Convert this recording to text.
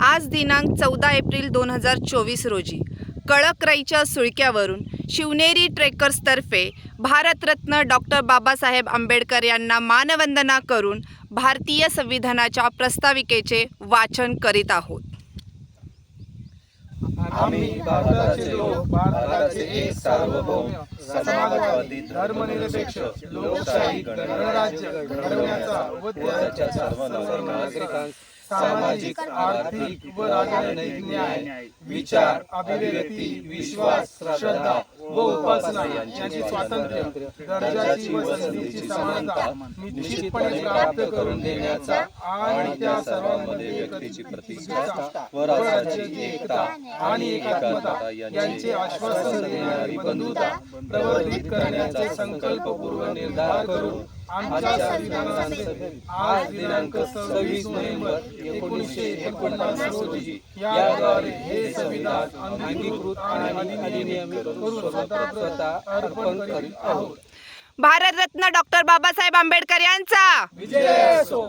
आज दिनांक 14 एप्रिल 2024 रोजी कळकराईच्या सुळक्यावरून शिवनेरी ट्रेकर्सतर्फे भारतरत्न डॉक्टर बाबासाहेब आंबेडकर यांना मानवंदना करून भारतीय संविधानाच्या प्रस्ताविकेचे वाचन करीत आहोत। आम्ही भारताचे लोक, भारताचे एक सार्वभौम, समाजवादी, धर्मनिरपेक्ष, लोकशाही गणराज्य घडवण्याचा व त्याच्या सर्व नागरिकांस सामाजिक, आर्थिक व राजनैतिक न्याय, विचार, अभिव्यक्ती, विश्वास, श्रद्धा व उपासना यांची स्वातंत्र्य, दर्जाची व संधीची समानता निश्चितपणे प्राप्त करून देण्याचा आणि त्या सर्वांमध्ये व्यक्तीची प्रतिष्ठा व राज्याची एकता आणि एकात्मता यांचे आश्वासन देणारी बंधुता प्रवर्धित करण्याचे संकल्पपूर्वक निर्धार करून आमच्या संविधानाचे आज दिनांक 26 नोव्हेंबर 1949 रोजी याद्वारे हे संविधान अंगीकृत आणि अधिनियमित करून स्वतंत्रता अर्पण करीत आहोत। भारतरत्न डॉक्टर बाबासाहेब आंबेडकर यांचा विजय असो।